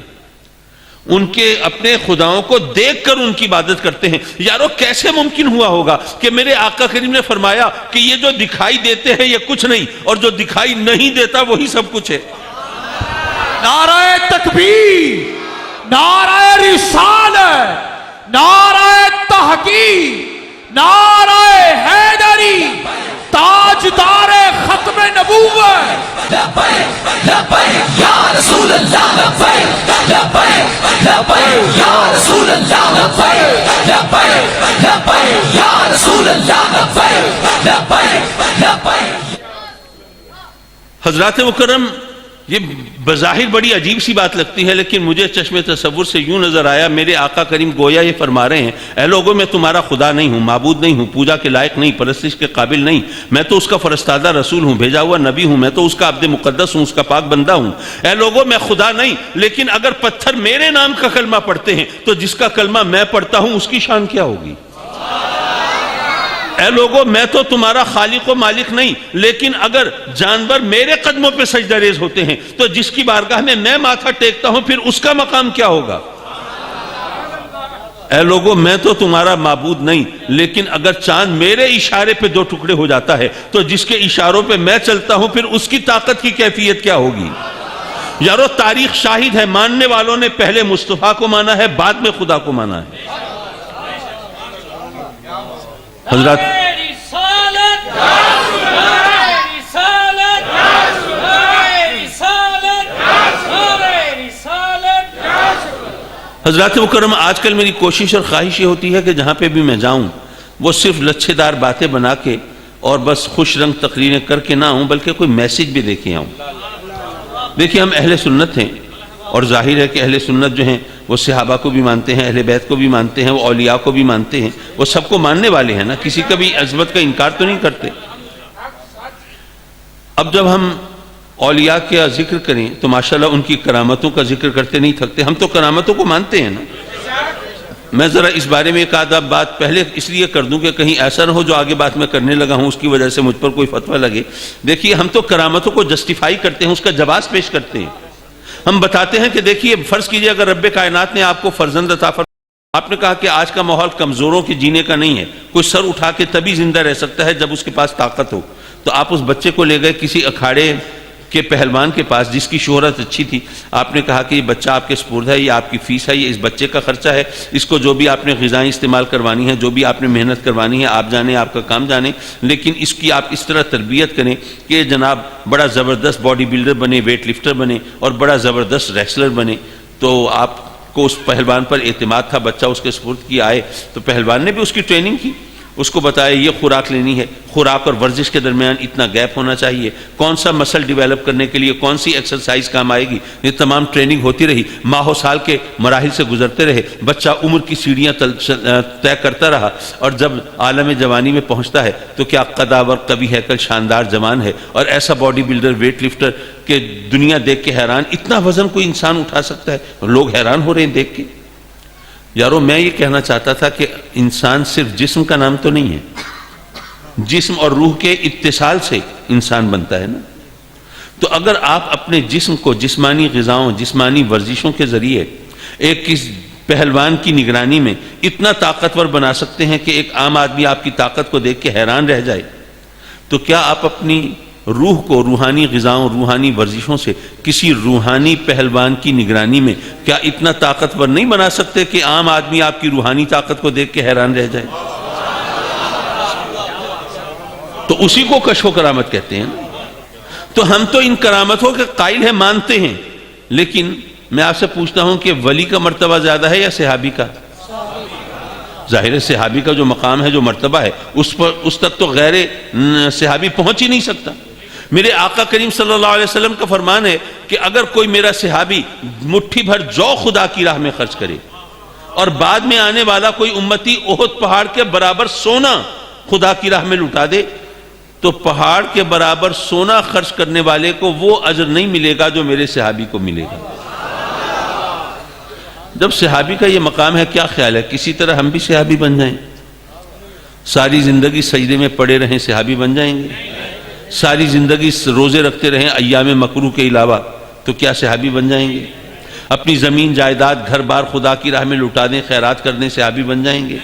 ان کے اپنے خداؤں کو دیکھ کر ان کی عبادت کرتے ہیں۔ یارو کیسے ممکن ہوا ہوگا کہ میرے آقا کریم نے فرمایا کہ یہ جو دکھائی دیتے ہیں یہ کچھ نہیں، اور جو دکھائی نہیں دیتا وہی سب کچھ ہے۔ نعرہ تکبیر، نعرہ رسالت، نعرہ تحقیق، نعرہ حیدری، تاجدار ختم نبوت۔ لبیک لبیک یا رسول اللہ، لبیک لبیک لبیک یا رسول اللہ، لبیک لبیک لبیک یا رسول اللہ، لبیک لبیک لبیک۔ حضرات مکرم، یہ بظاہر بڑی عجیب سی بات لگتی ہے، لیکن مجھے چشم تصور سے یوں نظر آیا میرے آقا کریم گویا یہ فرما رہے ہیں اے لوگوں میں تمہارا خدا نہیں ہوں، معبود نہیں ہوں، پوجا کے لائق نہیں، پرستش کے قابل نہیں، میں تو اس کا فرستادہ رسول ہوں، بھیجا ہوا نبی ہوں، میں تو اس کا عبد مقدس ہوں، اس کا پاک بندہ ہوں۔ اے لوگوں میں خدا نہیں، لیکن اگر پتھر میرے نام کا کلمہ پڑھتے ہیں تو جس کا کلمہ میں پڑھتا ہوں اس کی شان کیا ہوگی؟ اے لوگوں میں تو تمہارا خالق و مالک نہیں، لیکن اگر جانور میرے قدموں پہ سجدہ ریز ہوتے ہیں تو جس کی بارگاہ میں ماتھا ٹیکتا ہوں پھر اس کا مقام کیا ہوگا؟ اے لوگوں میں تو تمہارا معبود نہیں، لیکن اگر چاند میرے اشارے پہ 2 ٹکڑے ہو جاتا ہے تو جس کے اشاروں پہ میں چلتا ہوں پھر اس کی طاقت کی کیفیت کیا ہوگی؟ یارو تاریخ شاہد ہے، ماننے والوں نے پہلے مصطفیٰ کو مانا ہے، بعد میں خدا کو مانا ہے۔ حضرات حضرات مکرم، آج کل میری کوشش اور خواہش یہ ہوتی ہے کہ جہاں پہ بھی میں جاؤں وہ صرف لچھے دار باتیں بنا کے اور بس خوش رنگ تقریریں کر کے نہ ہوں، بلکہ کوئی میسج بھی دے کے آؤں۔ دیکھیے ہم اہل سنت ہیں، اور ظاہر ہے کہ اہل سنت جو ہیں وہ صحابہ کو بھی مانتے ہیں، اہل بیت کو بھی مانتے ہیں، وہ اولیاء کو بھی مانتے ہیں، وہ سب کو ماننے والے ہیں نا، کسی کا بھی عظمت کا انکار تو نہیں کرتے۔ اب جب ہم اولیاء کا ذکر کریں تو ماشاءاللہ ان کی کرامتوں کا ذکر کرتے نہیں تھکتے، ہم تو کرامتوں کو مانتے ہیں نا۔ میں ذرا اس بارے میں ایک آدھا بات پہلے اس لیے کر دوں کہ کہیں ایسا نہ ہو جو آگے بات میں کرنے لگا ہوں اس کی وجہ سے مجھ پر کوئی فتویٰ لگے۔ دیکھیے ہم تو کرامتوں کو جسٹیفائی کرتے ہیں، اس کا جواز پیش کرتے ہیں۔ ہم بتاتے ہیں کہ دیکھیے فرض کیجئے اگر رب کائنات نے آپ کو فرزند عطا فرمایا، آپ نے کہا کہ آج کا ماحول کمزوروں کے جینے کا نہیں ہے، کوئی سر اٹھا کے تبھی زندہ رہ سکتا ہے جب اس کے پاس طاقت ہو، تو آپ اس بچے کو لے گئے کسی اکھاڑے کے پہلوان کے پاس جس کی شہرت اچھی تھی، آپ نے کہا کہ یہ بچہ آپ کے سپرد ہے، یہ آپ کی فیس ہے، یہ اس بچے کا خرچہ ہے، اس کو جو بھی آپ نے غذائیں استعمال کروانی ہے، جو بھی آپ نے محنت کروانی ہے، آپ جانیں، آپ کا کام جانیں، لیکن اس کی آپ اس طرح تربیت کریں کہ جناب بڑا زبردست باڈی بلڈر بنے، ویٹ لفٹر بنے اور بڑا زبردست ریسلر بنے۔ تو آپ کو اس پہلوان پر اعتماد تھا، بچہ اس کے سپرد کی آئے تو پہلوان نے بھی اس کی ٹریننگ کی، اس کو بتایا یہ خوراک لینی ہے، خوراک اور ورزش کے درمیان اتنا گیپ ہونا چاہیے، کون سا مسل ڈیویلپ کرنے کے لیے کون سی ایکسرسائز کام آئے گی، یہ تمام ٹریننگ ہوتی رہی، ماہ و سال کے مراحل سے گزرتے رہے، بچہ عمر کی سیڑھیاں طے کرتا رہا، اور جب عالم جوانی میں پہنچتا ہے تو کیا قداور قوی ہیکل شاندار جوان ہے، اور ایسا باڈی بلڈر ویٹ لفٹر کہ دنیا دیکھ کے حیران، اتنا وزن کوئی انسان اٹھا سکتا ہے، لوگ حیران ہو رہے ہیں دیکھ کے۔ یارو میں یہ کہنا چاہتا تھا کہ انسان صرف جسم کا نام تو نہیں ہے، جسم اور روح کے اتصال سے انسان بنتا ہے نا۔ تو اگر آپ اپنے جسم کو جسمانی غذاؤں، جسمانی ورزشوں کے ذریعے ایک پہلوان کی نگرانی میں اتنا طاقتور بنا سکتے ہیں کہ ایک عام آدمی آپ کی طاقت کو دیکھ کے حیران رہ جائے، تو کیا آپ اپنی روح کو روحانی غذاؤں روحانی ورزشوں سے کسی روحانی پہلوان کی نگرانی میں کیا اتنا طاقتور نہیں بنا سکتے کہ عام آدمی آپ کی روحانی طاقت کو دیکھ کے حیران رہ جائے؟ تو اسی کو کشف و کرامت کہتے ہیں. تو ہم تو ان کرامتوں کے قائل ہیں، مانتے ہیں، لیکن میں آپ سے پوچھتا ہوں کہ ولی کا مرتبہ زیادہ ہے یا صحابی کا؟ ظاہر ہے صحابی کا جو مقام ہے، جو مرتبہ ہے، اس تک تو غیر صحابی پہنچ ہی نہیں سکتا. میرے آقا کریم صلی اللہ علیہ وسلم کا فرمان ہے کہ اگر کوئی میرا صحابی مٹھی بھر جو خدا کی راہ میں خرچ کرے اور بعد میں آنے والا کوئی امتی احد پہاڑ کے برابر سونا خدا کی راہ میں لٹا دے تو پہاڑ کے برابر سونا خرچ کرنے والے کو وہ اجر نہیں ملے گا جو میرے صحابی کو ملے گا. جب صحابی کا یہ مقام ہے، کیا خیال ہے کسی طرح ہم بھی صحابی بن جائیں؟ ساری زندگی سجدے میں پڑے رہیں، صحابی بن جائیں گے؟ ساری زندگی روزے رکھتے رہیں ایام مکروہ کے علاوہ، تو کیا صحابی بن جائیں گے؟ اپنی زمین جائیداد گھر بار خدا کی راہ میں لٹا دیں، خیرات کر دیں، صحابی بن جائیں گے؟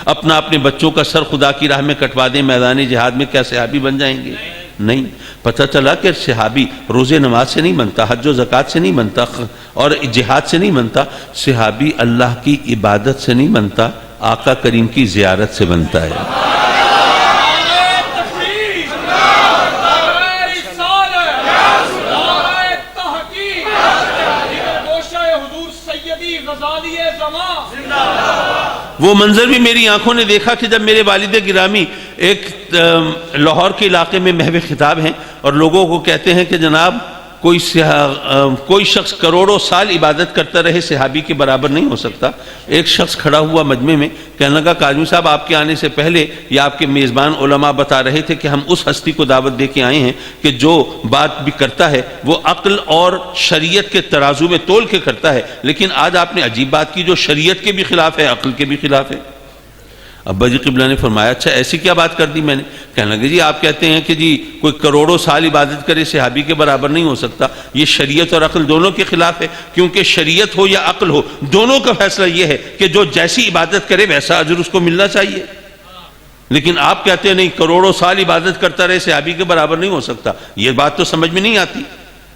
اپنے بچوں کا سر خدا کی راہ میں کٹوا دیں میدان جہاد میں، کیا صحابی بن جائیں گے؟ نہیں. پتہ چلا کہ صحابی روزے نماز سے نہیں بنتا، حج و زکوٰۃ سے نہیں بنتا، اور جہاد سے نہیں بنتا. صحابی اللہ کی عبادت سے نہیں بنتا، آقا کریم کی زیارت سے بنتا ہے. وہ منظر بھی میری آنکھوں نے دیکھا کہ جب میرے والد گرامی ایک لاہور کے علاقے میں محو خطاب ہیں اور لوگوں کو کہتے ہیں کہ جناب کوئی شخص کروڑوں سال عبادت کرتا رہے صحابی کے برابر نہیں ہو سکتا. ایک شخص کھڑا ہوا مجمع میں کہنے لگا کاظمی صاحب آپ کے آنے سے پہلے یا آپ کے میزبان علماء بتا رہے تھے کہ ہم اس ہستی کو دعوت دے کے آئے ہیں کہ جو بات بھی کرتا ہے وہ عقل اور شریعت کے ترازو میں تول کے کرتا ہے، لیکن آج آپ نے عجیب بات کی جو شریعت کے بھی خلاف ہے، عقل کے بھی خلاف ہے. ابا جی قبلہ نے فرمایا اچھا ایسی کیا بات کر دی میں نے؟ کہنے لگے جی آپ کہتے ہیں کہ جی کوئی کروڑوں سال عبادت کرے صحابی کے برابر نہیں ہو سکتا. یہ شریعت اور عقل دونوں کے خلاف ہے، کیونکہ شریعت ہو یا عقل ہو دونوں کا فیصلہ یہ ہے کہ جو جیسی عبادت کرے ویسا اجر اس کو ملنا چاہیے. لیکن آپ کہتے ہیں نہیں کروڑوں سال عبادت کرتا رہے صحابی کے برابر نہیں ہو سکتا. یہ بات تو سمجھ میں نہیں آتی.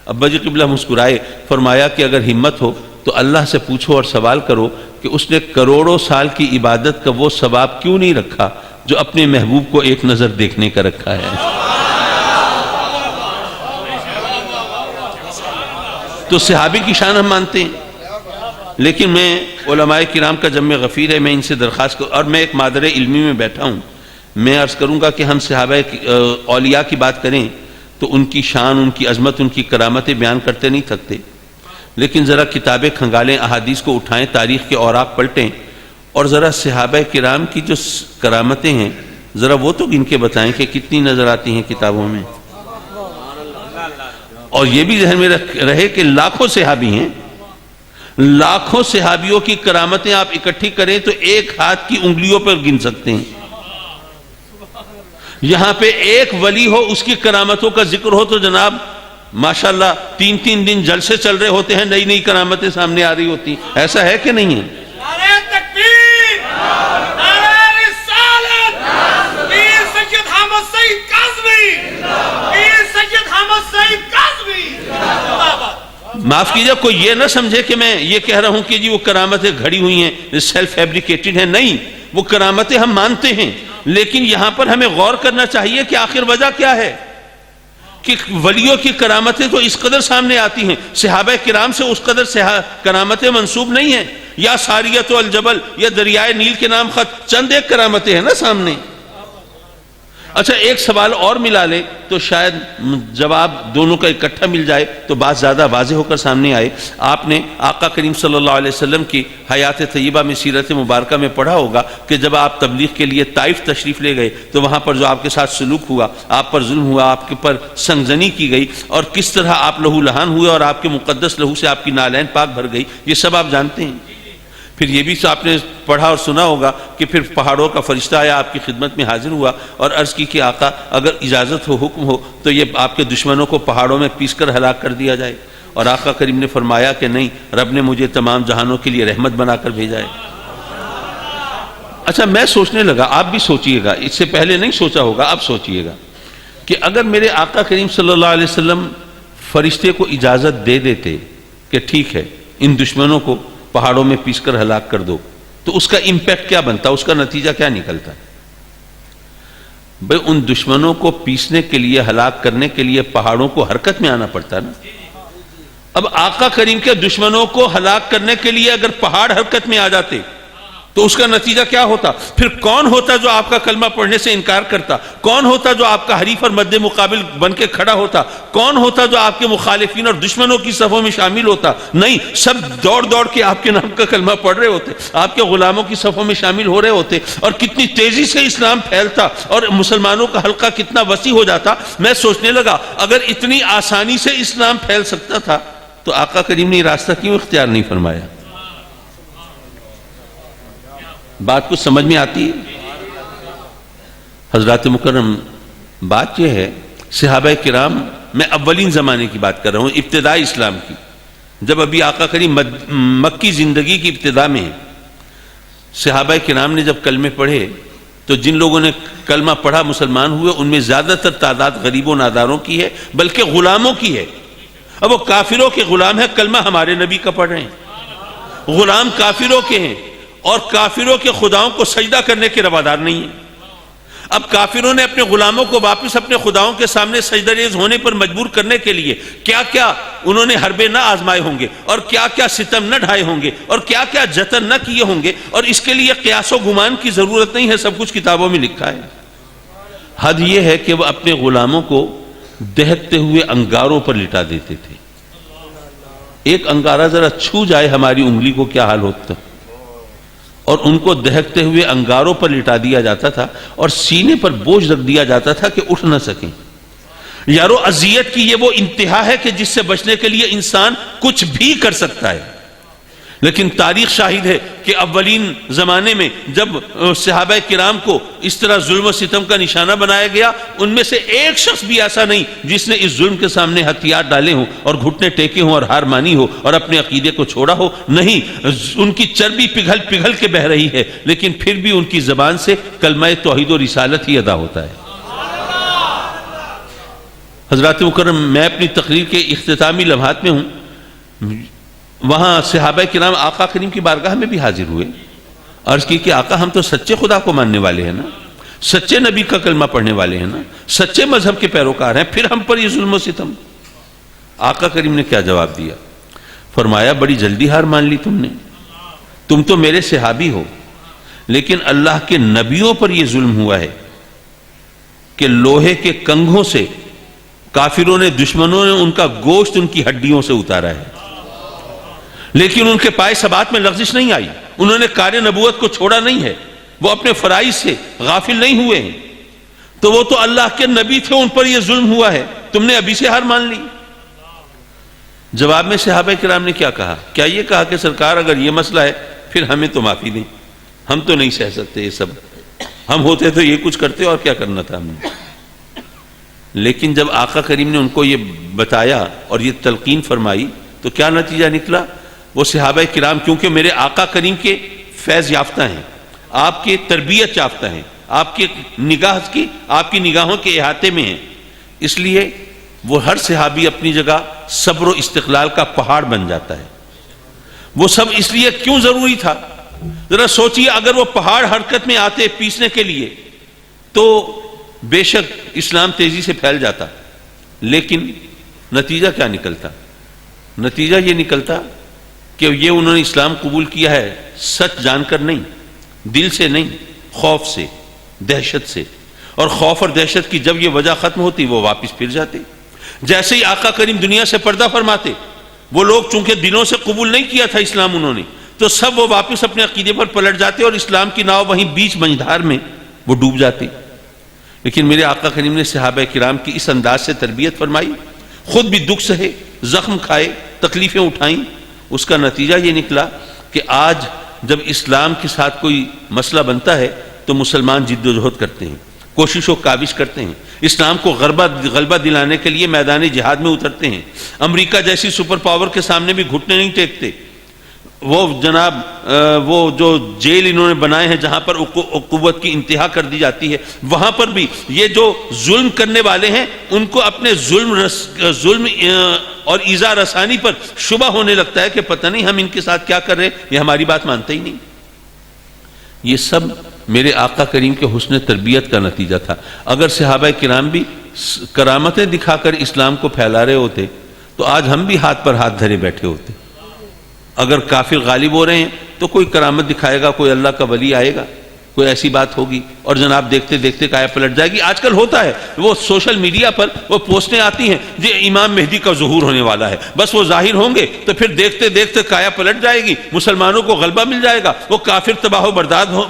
ابا جی قبلہ مسکرائے، فرمایا کہ اگر ہمت ہو تو اللہ سے پوچھو اور سوال کرو کہ اس نے کروڑوں سال کی عبادت کا وہ ثواب کیوں نہیں رکھا جو اپنے محبوب کو ایک نظر دیکھنے کا رکھا ہے. تو صحابی کی شان ہم مانتے ہیں، لیکن میں علماء کرام کا جمع غفیر ہے، میں ان سے درخواست کروں، اور میں ایک مادر علمی میں بیٹھا ہوں، میں عرض کروں گا کہ ہم صحابہ اولیاء کی بات کریں تو ان کی شان، ان کی عظمت، ان کی کرامتیں بیان کرتے نہیں تھکتے. لیکن ذرا کتابیں کھنگالیں، احادیث کو اٹھائیں، تاریخ کے اوراق پلٹیں اور ذرا صحابہ کرام کی جو کرامتیں ہیں ذرا وہ تو گن کے بتائیں کہ کتنی نظر آتی ہیں کتابوں میں. اور یہ بھی ذہن میں رہے کہ لاکھوں صحابی ہیں، لاکھوں صحابیوں کی کرامتیں آپ اکٹھی کریں تو ایک ہاتھ کی انگلیوں پر گن سکتے ہیں. یہاں پہ ایک ولی ہو، اس کی کرامتوں کا ذکر ہو تو جناب ماشاءاللہ 3 دن جلسے چل رہے ہوتے ہیں، نئی نئی کرامتیں سامنے آ رہی ہوتی. ایسا ہے کہ نہیں ہے؟ نعرہ تکبیر، نعرہ رسالت، پیر سید احمد سعید کاظمی، پیر سید احمد سعید کاظمی. معاف کیجئے کوئی یہ نہ سمجھے کہ میں یہ کہہ رہا ہوں کہ جی وہ کرامتیں گھڑی ہوئی ہیں، سیلف فیبریکیٹڈ ہیں. نہیں، وہ کرامتیں ہم مانتے ہیں، لیکن یہاں پر ہمیں غور کرنا چاہیے کہ آخر وجہ کیا ہے کہ ولیوں کی کرامتیں تو اس قدر سامنے آتی ہیں، صحابہ کرام سے اس قدر کرامتیں منسوب نہیں ہیں. یا ساریت و الجبل یا دریائے نیل کے نام خط چند ایک کرامتیں ہیں نا سامنے. اچھا ایک سوال اور ملا لے تو شاید جواب دونوں کا اکٹھا مل جائے تو بات زیادہ واضح ہو کر سامنے آئے. آپ نے آقا کریم صلی اللہ علیہ وسلم کی حیات طیبہ میں سیرت مبارکہ میں پڑھا ہوگا کہ جب آپ تبلیغ کے لیے طائف تشریف لے گئے تو وہاں پر جو آپ کے ساتھ سلوک ہوا، آپ پر ظلم ہوا، آپ کے پر سنگزنی کی گئی، اور کس طرح آپ لہو لہان ہوئے اور آپ کے مقدس لہو سے آپ کی نالین پاک بھر گئی، یہ سب آپ جانتے ہیں. پھر یہ بھی آپ نے پڑھا اور سنا ہوگا کہ پھر پہاڑوں کا فرشتہ آیا، آپ کی خدمت میں حاضر ہوا اور عرض کی کہ آقا اگر اجازت ہو، حکم ہو تو یہ آپ کے دشمنوں کو پہاڑوں میں پیس کر ہلاک کر دیا جائے. اور آقا کریم نے فرمایا کہ نہیں، رب نے مجھے تمام جہانوں کے لیے رحمت بنا کر بھیجا ہے. اچھا میں سوچنے لگا، آپ بھی سوچئے گا، اس سے پہلے نہیں سوچا ہوگا، اب سوچئے گا کہ اگر میرے آقا کریم صلی اللہ علیہ وسلم فرشتے کو اجازت دے دیتے کہ ٹھیک ہے ان دشمنوں کو پہاڑوں میں پیس کر ہلاک کر دو، تو اس کا امپیکٹ کیا بنتا، اس کا نتیجہ کیا نکلتا؟ بھئی ان دشمنوں کو پیسنے کے لیے، ہلاک کرنے کے لیے پہاڑوں کو حرکت میں آنا پڑتا نا۔ اب آقا کریم کے دشمنوں کو ہلاک کرنے کے لیے اگر پہاڑ حرکت میں آ جاتے تو اس کا نتیجہ کیا ہوتا؟ پھر کون ہوتا جو آپ کا کلمہ پڑھنے سے انکار کرتا؟ کون ہوتا جو آپ کا حریف اور مد مقابل بن کے کھڑا ہوتا؟ کون ہوتا جو آپ کے مخالفین اور دشمنوں کی صفوں میں شامل ہوتا؟ نہیں، سب دوڑ دوڑ کے آپ کے نام کا کلمہ پڑھ رہے ہوتے، آپ کے غلاموں کی صفوں میں شامل ہو رہے ہوتے، اور کتنی تیزی سے اسلام پھیلتا اور مسلمانوں کا حلقہ کتنا وسیع ہو جاتا۔ میں سوچنے لگا اگر اتنی آسانی سے اسلام پھیل سکتا تھا تو آقا کریم نے یہ راستہ کیوں اختیار نہیں فرمایا؟ بات کو سمجھ میں آتی ہے؟ حضرات مکرم، بات یہ ہے صحابہ کرام، میں اولین زمانے کی بات کر رہا ہوں، ابتدائی اسلام کی، جب ابھی آقا کریم مکی زندگی کی ابتدا میں صحابہ کرام نے جب کلمے پڑھے تو جن لوگوں نے کلمہ پڑھا مسلمان ہوئے ان میں زیادہ تر تعداد غریبوں ناداروں کی ہے، بلکہ غلاموں کی ہے۔ اب وہ کافروں کے غلام ہیں، کلمہ ہمارے نبی کا پڑھ رہے ہیں، غلام کافروں کے ہیں، اور کافروں کے خداؤں کو سجدہ کرنے کے روادار نہیں ہیں۔ اب کافروں نے اپنے غلاموں کو واپس اپنے خداؤں کے سامنے سجدہ ریز ہونے پر مجبور کرنے کے لیے کیا کیا انہوں نے حربے نہ آزمائے ہوں گے، اور کیا کیا ستم نہ ڈھائے ہوں گے، اور کیا کیا جتن نہ کیے ہوں گے، اور اس کے لیے قیاس و گمان کی ضرورت نہیں ہے، سب کچھ کتابوں میں لکھا ہے۔ حد یہ ہے کہ وہ اپنے غلاموں کو دہکتے ہوئے انگاروں پر لٹا دیتے تھے۔ ایک انگارہ ذرا چھو جائے ہماری انگلی کو کیا حال ہوتا، اور ان کو دہکتے ہوئے انگاروں پر لٹا دیا جاتا تھا اور سینے پر بوجھ رکھ دیا جاتا تھا کہ اٹھ نہ سکیں۔ یارو، اذیت کی یہ وہ انتہا ہے کہ جس سے بچنے کے لیے انسان کچھ بھی کر سکتا ہے، لیکن تاریخ شاہد ہے کہ اولین زمانے میں جب صحابہ کرام کو اس طرح ظلم و ستم کا نشانہ بنایا گیا، ان میں سے ایک شخص بھی ایسا نہیں جس نے اس ظلم کے سامنے ہتھیار ڈالے ہوں اور گھٹنے ٹیکے ہوں اور ہار مانی ہو اور اپنے عقیدے کو چھوڑا ہو۔ نہیں، ان کی چربی پگھل پگھل کے بہہ رہی ہے، لیکن پھر بھی ان کی زبان سے کلمہ توحید و رسالت ہی ادا ہوتا ہے۔ حضرات مکرم، میں اپنی تقریر کے اختتامی لمحات میں ہوں، وہاں صحابہ کرام آقا کریم کی بارگاہ میں بھی حاضر ہوئے، عرض کی کہ آقا ہم تو سچے خدا کو ماننے والے ہیں نا، سچے نبی کا کلمہ پڑھنے والے ہیں نا، سچے مذہب کے پیروکار ہیں، پھر ہم پر یہ ظلم و ستم۔ آقا کریم نے کیا جواب دیا؟ فرمایا بڑی جلدی ہار مان لی تم نے، تم تو میرے صحابی ہو، لیکن اللہ کے نبیوں پر یہ ظلم ہوا ہے کہ لوہے کے کنگھوں سے کافروں نے، دشمنوں نے ان کا گوشت ان کی ہڈیوں سے اتارا ہے، لیکن ان کے پائے ثبات میں لغزش نہیں آئی، انہوں نے کار نبوت کو چھوڑا نہیں ہے، وہ اپنے فرائض سے غافل نہیں ہوئے ہیں، تو وہ تو اللہ کے نبی تھے، ان پر یہ ظلم ہوا ہے، تم نے ابھی سے ہار مان لی۔ جواب میں صحابہ کرام نے کیا کہا؟ کیا یہ کہا کہ سرکار اگر یہ مسئلہ ہے پھر ہمیں تو معافی دیں، ہم تو نہیں سہ سکتے یہ سب، ہم ہوتے تو یہ کچھ کرتے اور کیا کرنا تھا ہم نے۔ لیکن جب آقا کریم نے ان کو یہ بتایا اور یہ تلقین فرمائی تو کیا نتیجہ نکلا؟ وہ صحابہ کرام کیونکہ میرے آقا کریم کے فیض یافتہ ہیں، آپ کے تربیت یافتہ ہیں، آپ کی نگاہوں کے احاطے میں ہیں، اس لیے وہ ہر صحابی اپنی جگہ صبر و استقلال کا پہاڑ بن جاتا ہے۔ وہ سب اس لیے کیوں ضروری تھا؟ ذرا سوچئے، اگر وہ پہاڑ حرکت میں آتے پیسنے کے لیے تو بے شک اسلام تیزی سے پھیل جاتا، لیکن نتیجہ کیا نکلتا؟ نتیجہ یہ نکلتا کہ یہ انہوں نے اسلام قبول کیا ہے سچ جان کر نہیں، دل سے نہیں، خوف سے، دہشت سے، اور خوف اور دہشت کی جب یہ وجہ ختم ہوتی وہ واپس پھر جاتے۔ جیسے ہی آقا کریم دنیا سے پردہ فرماتے، وہ لوگ چونکہ دلوں سے قبول نہیں کیا تھا اسلام انہوں نے، تو سب وہ واپس اپنے عقیدے پر پلٹ جاتے اور اسلام کی ناؤ وہیں بیچ منجھار میں وہ ڈوب جاتے۔ لیکن میرے آقا کریم نے صحابہ کرام کی اس انداز سے تربیت فرمائی، خود بھی دکھ سہے، زخم کھائے، تکلیفیں اٹھائیں، اس کا نتیجہ یہ نکلا کہ آج جب اسلام کے ساتھ کوئی مسئلہ بنتا ہے تو مسلمان جد و جہد کرتے ہیں، کوشش و کاوش کرتے ہیں، اسلام کو غلبہ دلانے کے لیے میدان جہاد میں اترتے ہیں، امریکہ جیسی سپر پاور کے سامنے بھی گھٹنے نہیں ٹیکتے، وہ جناب وہ جو جیل انہوں نے بنائے ہیں جہاں پر عقوبت کی انتہا کر دی جاتی ہے، وہاں پر بھی یہ جو ظلم کرنے والے ہیں ان کو اپنے ظلم اور ایذا رسانی پر شبہ ہونے لگتا ہے کہ پتہ نہیں ہم ان کے ساتھ کیا کر رہے ہیں، یہ ہماری بات مانتے ہی نہیں۔ یہ سب میرے آقا کریم کے حسن تربیت کا نتیجہ تھا۔ اگر صحابہ کرام بھی کرامتیں دکھا کر اسلام کو پھیلا رہے ہوتے تو آج ہم بھی ہاتھ پر ہاتھ دھرے بیٹھے ہوتے۔ اگر کافر غالب ہو رہے ہیں تو کوئی کرامت دکھائے گا، کوئی اللہ کا ولی آئے گا، کوئی ایسی بات ہوگی اور جناب دیکھتے دیکھتے کایا پلٹ جائے گی۔ آج کل ہوتا ہے، وہ سوشل میڈیا پر وہ پوسٹیں آتی ہیں جی امام مہدی کا ظہور ہونے والا ہے، بس وہ ظاہر ہوں گے تو پھر دیکھتے دیکھتے کایا پلٹ جائے گی، مسلمانوں کو غلبہ مل جائے گا، وہ کافر تباہ و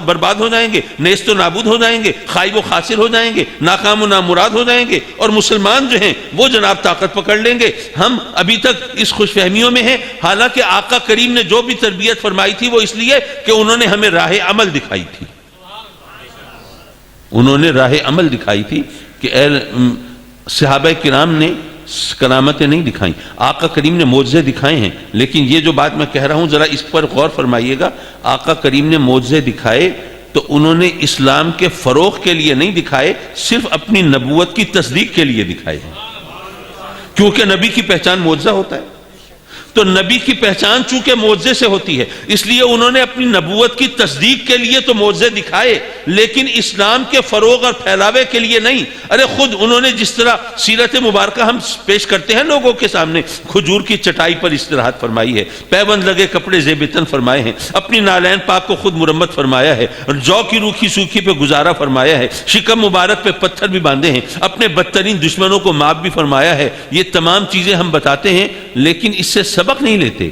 برباد ہو جائیں گے، نیست و نابود ہو جائیں گے، خائب و خاسر ہو جائیں گے، ناکام و نامراد ہو جائیں گے، اور مسلمان جو ہیں وہ جناب طاقت پکڑ لیں گے۔ ہم ابھی تک اس خوش فہمیوں میں ہیں، حالانکہ آقا کریم نے جو بھی تربیت فرمائی تھی وہ اس لیے کہ انہوں نے ہمیں راہ عمل دکھائی تھی، انہوں نے راہ عمل دکھائی تھی کہ صحابہ کرام نے کرامتیں نہیں دکھائیں، آقا کریم نے معجزے دکھائے ہیں، لیکن یہ جو بات میں کہہ رہا ہوں ذرا اس پر غور فرمائیے گا۔ آقا کریم نے معجزے دکھائے تو انہوں نے اسلام کے فروغ کے لیے نہیں دکھائے، صرف اپنی نبوت کی تصدیق کے لیے دکھائے ہیں، کیونکہ نبی کی پہچان معجزہ ہوتا ہے۔ تو نبی کی پہچان چونکہ معجزے سے ہوتی ہے، اس لیے انہوں نے اپنی نبوت کی تصدیق کے لیے تو معجزے دکھائے، لیکن اسلام کے فروغ اور پھیلاوے کے لیے نہیں۔ ارے خود انہوں نے جس طرح سیرت مبارکہ ہم پیش کرتے ہیں لوگوں کے سامنے، کھجور کی چٹائی پر استراحت فرمائی ہے، پیبند لگے کپڑے زیب تن فرمائے ہیں، اپنی نالین پاک کو خود مرمت فرمایا ہے، جو کی روکھی سوکھی پہ گزارا فرمایا ہے، شکم مبارک پہ پتھر بھی باندھے ہیں، اپنے بدترین دشمنوں کو معاف بھی فرمایا ہے۔ یہ تمام چیزیں ہم بتاتے ہیں، لیکن اس سے سبق نہیں لیتے۔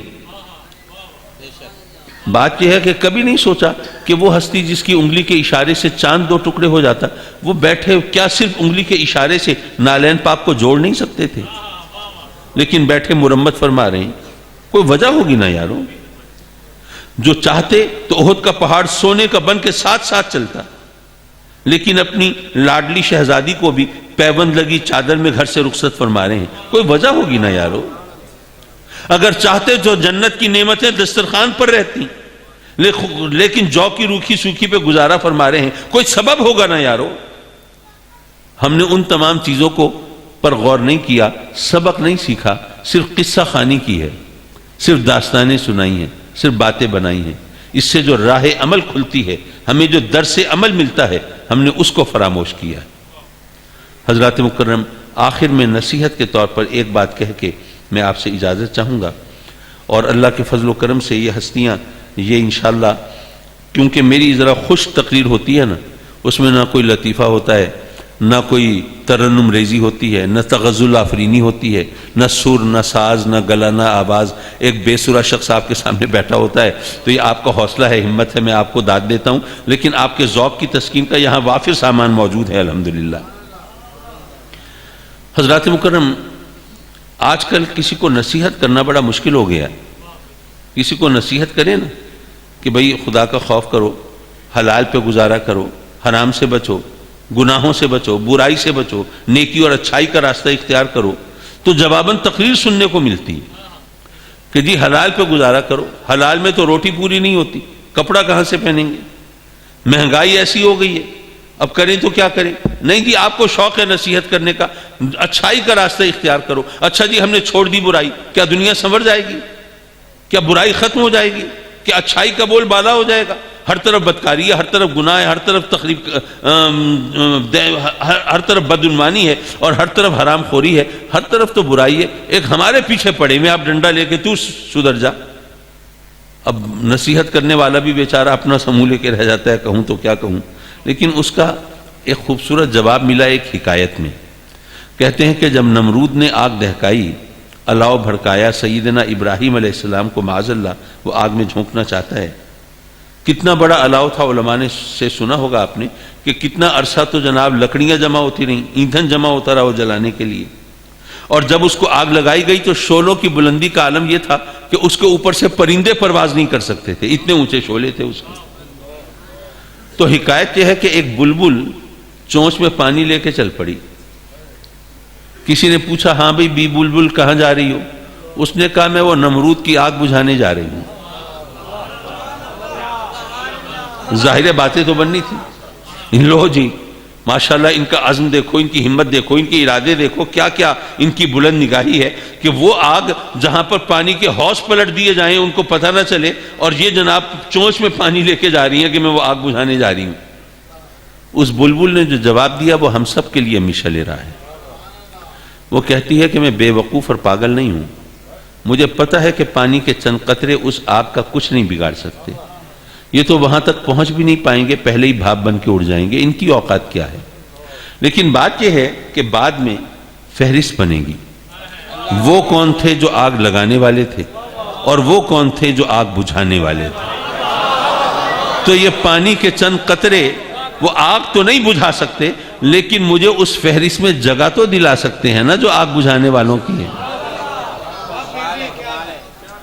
بات یہ ہے کہ کبھی نہیں سوچا کہ وہ ہستی جس کی انگلی کے اشارے سے چاند دو ٹکڑے ہو جاتا، وہ بیٹھے کیا صرف انگلی کے اشارے سے نالین پاک کو جوڑ نہیں سکتے تھے، لیکن بیٹھے مرمت فرما رہے ہیں۔ کوئی وجہ ہوگی نا یارو، جو چاہتے تو احد کا پہاڑ سونے کا بن کے ساتھ ساتھ چلتا، لیکن اپنی لاڈلی شہزادی کو بھی پیبند لگی چادر میں گھر سے رخصت فرما رہے ہیں۔ کوئی وجہ ہوگی نا یارو۔ اگر چاہتے تو جنت کی نعمتیں دسترخوان پر رہتی، لیکن جو کی روکھی سوکھی پہ گزارا فرما رہے ہیں، کوئی سبب ہوگا نا یارو۔ ہم نے ان تمام چیزوں کو پر غور نہیں کیا، سبق نہیں سیکھا، صرف قصہ خوانی کی ہے، صرف داستانیں سنائی ہیں، صرف باتیں بنائی ہیں۔ اس سے جو راہ عمل کھلتی ہے، ہمیں جو درس عمل ملتا ہے، ہم نے اس کو فراموش کیا ہے۔ حضرات مکرم، آخر میں نصیحت کے طور پر ایک بات کہہ کے میں آپ سے اجازت چاہوں گا، اور اللہ کے فضل و کرم سے یہ ہستیاں یہ انشاءاللہ، کیونکہ میری ذرا خوش تقریر ہوتی ہے نا، اس میں نہ کوئی لطیفہ ہوتا ہے، نہ کوئی ترنم ریزی ہوتی ہے، نہ تغزل آفرینی ہوتی ہے، نہ سر، نہ ساز، نہ گلا، نہ آواز، ایک بے سرا شخص آپ کے سامنے بیٹھا ہوتا ہے، تو یہ آپ کا حوصلہ ہے، ہمت ہے، میں آپ کو داد دیتا ہوں، لیکن آپ کے ذوق کی تسکین کا یہاں وافر سامان موجود ہے الحمدللہ۔ حضرات مکرم، آج کل کسی کو نصیحت کرنا بڑا مشکل ہو گیا ہے۔ کسی کو نصیحت کرے نا کہ بھئی خدا کا خوف کرو، حلال پہ گزارا کرو، حرام سے بچو، گناہوں سے بچو، برائی سے بچو، نیکی اور اچھائی کا راستہ اختیار کرو، تو جواباً تقریر سننے کو ملتی کہ جی حلال پہ گزارا کرو، حلال میں تو روٹی پوری نہیں ہوتی، کپڑا کہاں سے پہنیں گے، مہنگائی ایسی ہو گئی ہے، اب کریں تو کیا کریں۔ نہیں جی، آپ کو شوق ہے نصیحت کرنے کا، اچھائی کا راستہ اختیار کرو۔ اچھا جی، ہم نے چھوڑ دی برائی، کیا دنیا سنور جائے گی؟ کیا برائی ختم ہو جائے گی؟ کیا اچھائی کا بول بالا ہو جائے گا؟ ہر طرف بدکاری ہے، ہر طرف گناہ ہے، ہر طرف تخریب، ہر طرف بدعنوانی ہے، اور ہر طرف حرام خوری ہے، ہر طرف تو برائی ہے۔ ایک ہمارے پیچھے پڑے میں آپ ڈنڈا لے کے تو سدھر جا۔ اب نصیحت کرنے والا بھی بیچارہ اپنا سمو لے کے رہ جاتا ہے، کہوں تو کیا کہوں۔ لیکن اس کا ایک خوبصورت جواب ملا ایک حکایت میں۔ کہتے ہیں کہ جب نمرود نے آگ دہکائی، الاؤ بھڑکایا، سیدنا ابراہیم علیہ السلام کو معاذ اللہ وہ آگ میں جھونکنا چاہتا ہے۔ کتنا بڑا الاؤ تھا، علماء نے سے سنا ہوگا آپ نے کہ کتنا عرصہ تو جناب لکڑیاں جمع ہوتی رہیں، ایندھن جمع ہوتا رہا وہ جلانے کے لیے، اور جب اس کو آگ لگائی گئی تو شعلوں کی بلندی کا عالم یہ تھا کہ اس کے اوپر سے پرندے پرواز نہیں کر سکتے تھے، اتنے اونچے شعلے تھے اس کے۔ تو حکایت یہ ہے کہ ایک بلبل چونچ میں پانی لے کے چل پڑی۔ کسی نے پوچھا، ہاں بھئی بی بلبل کہاں جا رہی ہو؟ اس نے کہا، میں وہ نمرود کی آگ بجھانے جا رہی ہوں۔ ظاہر باتیں تو بننی تھی. ان لو جی ماشاءاللہ ان کا عزم دیکھو، ان کی ہمت دیکھو، ان کے ارادے دیکھو، کیا کیا ان کی بلند نگاہی ہے کہ وہ آگ جہاں پر پانی کے حوض پلٹ دیے جائیں ان کو پتہ نہ چلے، اور یہ جناب چونچ میں پانی لے کے جا رہی ہیں کہ میں وہ آگ بجھانے جا رہی ہوں. اس بلبل نے جو جواب دیا وہ ہم سب کے لیے مشعل راہ ہے. وہ کہتی ہے کہ میں بے وقوف اور پاگل نہیں ہوں، مجھے پتہ ہے کہ پانی کے چند قطرے اس آگ کا کچھ نہیں بگاڑ سکتے، یہ تو وہاں تک پہنچ بھی نہیں پائیں گے، پہلے ہی بھاپ بن کے اڑ جائیں گے، ان کی اوقات کیا ہے. لیکن بات یہ ہے کہ بعد میں فہرست بنے گی، وہ کون تھے جو آگ لگانے والے تھے اور وہ کون تھے جو آگ بجھانے والے تھے. تو یہ پانی کے چند قطرے وہ آگ تو نہیں بجھا سکتے، لیکن مجھے اس فہرست میں جگہ تو دلا سکتے ہیں نا جو آگ بجھانے والوں کی ہے.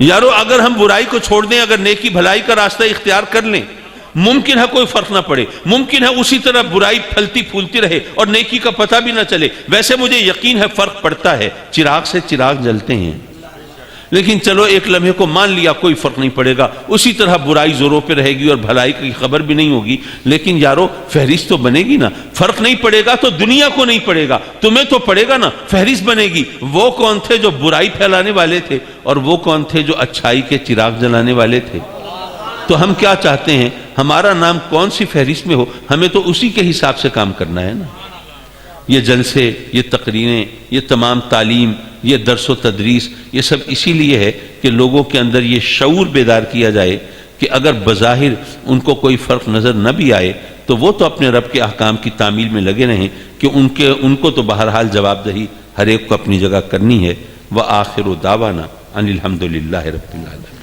یارو اگر ہم برائی کو چھوڑ دیں، اگر نیکی بھلائی کا راستہ اختیار کر لیں، ممکن ہے کوئی فرق نہ پڑے، ممکن ہے اسی طرح برائی پھلتی پھولتی رہے اور نیکی کا پتہ بھی نہ چلے. ویسے مجھے یقین ہے فرق پڑتا ہے، چراغ سے چراغ جلتے ہیں، لیکن چلو ایک لمحے کو مان لیا کوئی فرق نہیں پڑے گا، اسی طرح برائی زوروں پہ رہے گی اور بھلائی کی خبر بھی نہیں ہوگی. لیکن یارو فہرست تو بنے گی نا. فرق نہیں پڑے گا تو دنیا کو نہیں پڑے گا، تمہیں تو پڑے گا نا. فہرست بنے گی، وہ کون تھے جو برائی پھیلانے والے تھے اور وہ کون تھے جو اچھائی کے چراغ جلانے والے تھے. تو ہم کیا چاہتے ہیں، ہمارا نام کون سی فہرست میں ہو، ہمیں تو اسی کے حساب سے کام کرنا ہے نا. یہ جلسے، یہ تقریریں، یہ تمام تعلیم، یہ درس و تدریس، یہ سب اسی لیے ہے کہ لوگوں کے اندر یہ شعور بیدار کیا جائے کہ اگر بظاہر ان کو کوئی فرق نظر نہ بھی آئے تو وہ تو اپنے رب کے احکام کی تعمیل میں لگے رہیں کہ ان کو تو بہرحال جواب دہی ہر ایک کو اپنی جگہ کرنی ہے. وآخر دعوانا ان الحمد للہ رب العالمین.